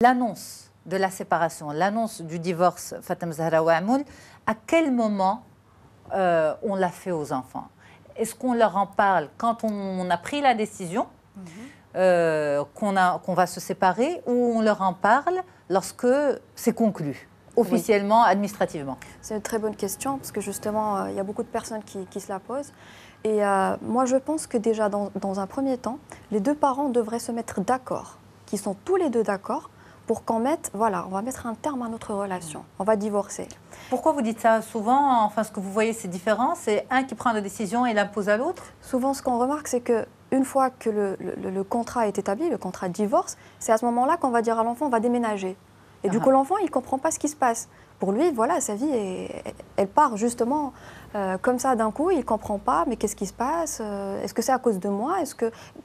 L'annonce de la séparation, l'annonce du divorce, Fatem Zahra Ouamoul, à quel moment on l'a fait aux enfants? Est-ce qu'on leur en parle quand on a pris la décision qu'on va se séparer, ou on leur en parle lorsque c'est conclu, officiellement, administrativement? C'est une très bonne question, parce que justement, il y a beaucoup de personnes qui se la posent. Et moi, je pense que déjà, dans un premier temps, les deux parents devraient se mettre d'accord, qu'ils sont tous les deux d'accord, pour qu'on mette, voilà, on va mettre un terme à notre relation, on va divorcer. Pourquoi vous dites ça souvent? Enfin, ce que vous voyez, c'est différent, c'est un qui prend la décision et l'impose à l'autre? Souvent, ce qu'on remarque, c'est qu'une fois que le contrat est établi, le contrat de divorce, c'est à ce moment-là qu'on va dire à l'enfant, on va déménager. Et du coup, l'enfant, il ne comprend pas ce qui se passe. Pour lui, voilà, sa vie, elle part justement comme ça d'un coup, il ne comprend pas, mais qu'est-ce qui se passe? Est-ce que c'est à cause de moi?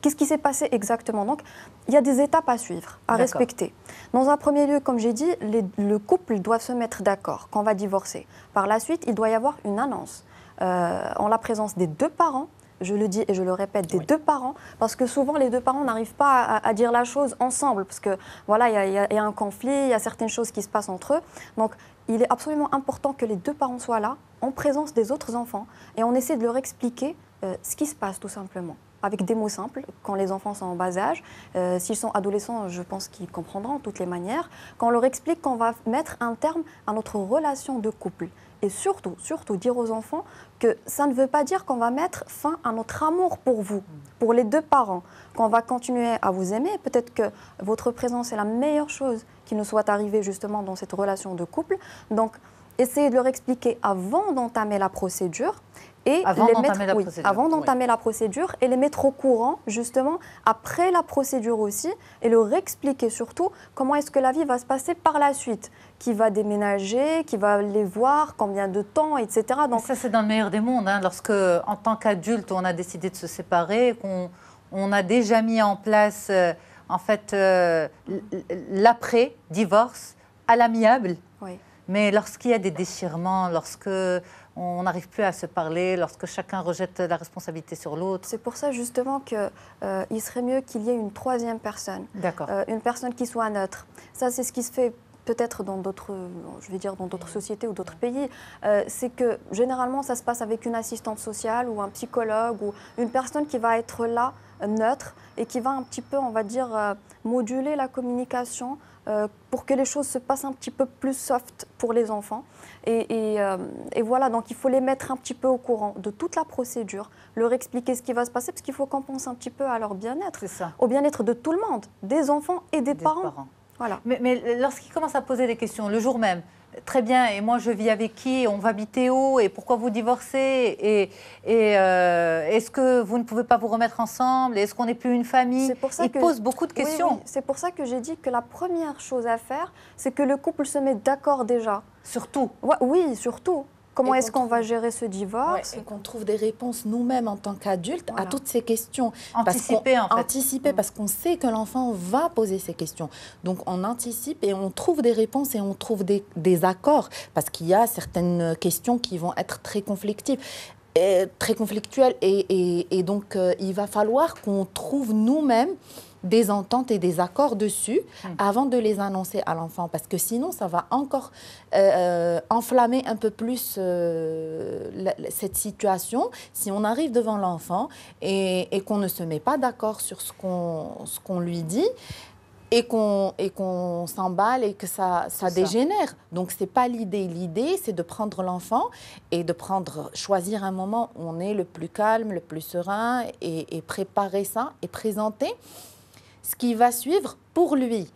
Qu'est-ce qui s'est passé exactement? Donc, il y a des étapes à suivre, à respecter. Dans un premier lieu, comme j'ai dit, le couple doit se mettre d'accord qu'on va divorcer. Par la suite, il doit y avoir une annonce en la présence des deux parents. Je le dis et je le répète, des deux parents, parce que souvent les deux parents n'arrivent pas à dire la chose ensemble, parce que voilà, il y a un conflit, il y a certaines choses qui se passent entre eux. Donc, il est absolument important que les deux parents soient là, en présence des autres enfants, et on essaie de leur expliquer ce qui se passe tout simplement, avec des mots simples, quand les enfants sont en bas âge. S'ils sont adolescents, je pense qu'ils comprendront de toutes les manières. Quand on leur explique qu'on va mettre un terme à notre relation de couple. Et surtout, surtout dire aux enfants que ça ne veut pas dire qu'on va mettre fin à notre amour pour vous, pour les deux parents, qu'on va continuer à vous aimer. Peut-être que votre présence est la meilleure chose qui nous soit arrivée justement dans cette relation de couple. Donc, essayez de leur expliquer avant d'entamer la procédure. Et avant d'entamer la procédure, et les mettre au courant justement après la procédure aussi, et leur expliquer surtout comment est-ce que la vie va se passer par la suite, qui va déménager, qui va les voir, combien de temps, etc. Donc ça, c'est dans le meilleur des mondes, hein, lorsque en tant qu'adulte on a décidé de se séparer, qu'on a déjà mis en place en fait l'après divorce à l'amiable. Oui. Mais lorsqu'il y a des déchirements, lorsque on n'arrive plus à se parler, lorsque chacun rejette la responsabilité sur l'autre. C'est pour ça justement qu'il serait mieux qu'il y ait une troisième personne. D'accord. Une personne qui soit neutre. Ça, c'est ce qui se fait peut-être dans d'autres, je vais dire dans d'autres sociétés ou d'autres pays. C'est que généralement, ça se passe avec une assistante sociale ou un psychologue ou une personne qui va être là, neutre, et qui va un petit peu, on va dire, moduler la communication pour que les choses se passent un petit peu plus soft pour les enfants. Et voilà, donc il faut les mettre un petit peu au courant de toute la procédure, leur expliquer ce qui va se passer, parce qu'il faut qu'on pense un petit peu à leur bien-être, au bien-être de tout le monde, des enfants et des parents. Voilà. Mais lorsqu'ils commencent à poser des questions le jour même, très bien, et moi je vis avec qui? On va habiter où? Et pourquoi vous divorcez? Est-ce que vous ne pouvez pas vous remettre ensemble? Est-ce qu'on n'est plus une famille? Ils posent beaucoup de questions. Oui, c'est pour ça que j'ai dit que la première chose à faire, c'est que le couple se mette d'accord déjà. Surtout? Oui, surtout. Comment est-ce qu'on va gérer ce divorce? Et qu'on trouve des réponses nous-mêmes en tant qu'adultes à toutes ces questions. Anticiper, en fait. Anticiper, parce qu'on sait que l'enfant va poser ces questions. Donc, on anticipe et on trouve des réponses et on trouve des accords. Parce qu'il y a certaines questions qui vont être très conflictives. Très conflictuelles. Et donc, il va falloir qu'on trouve nous-mêmes des ententes et des accords dessus avant de les annoncer à l'enfant, parce que sinon ça va encore enflammer un peu plus cette situation. Si on arrive devant l'enfant et qu'on ne se met pas d'accord sur ce qu'on lui dit, et qu'on s'emballe et que ça dégénère. Donc, ce n'est pas l'idée. L'idée, c'est de prendre l'enfant et choisir un moment où on est le plus calme, le plus serein, et préparer ça et présenter ce qui va suivre pour lui.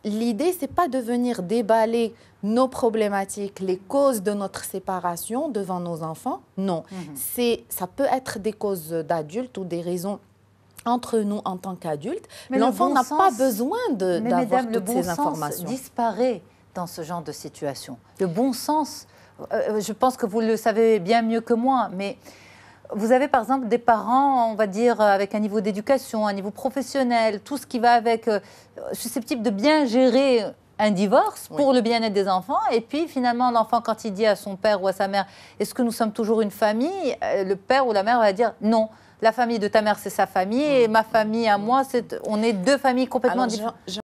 L'idée, ce n'est pas de venir déballer nos problématiques, les causes de notre séparation devant nos enfants. Non, ça peut être des causes d'adultes ou des raisons entre nous en tant qu'adultes. L'enfant n'a pas besoin d'avoir toutes ces informations. Le bon sens disparaît dans ce genre de situation. Le bon sens, je pense que vous le savez bien mieux que moi, mais vous avez par exemple des parents, on va dire, avec un niveau d'éducation, un niveau professionnel, tout ce qui va avec, susceptible de bien gérer un divorce pour le bien-être des enfants. Et puis finalement, l'enfant, quand il dit à son père ou à sa mère, est-ce que nous sommes toujours une famille? Le père ou la mère va dire non. La famille de ta mère, c'est sa famille, et ma famille à moi, on est deux familles complètement différentes.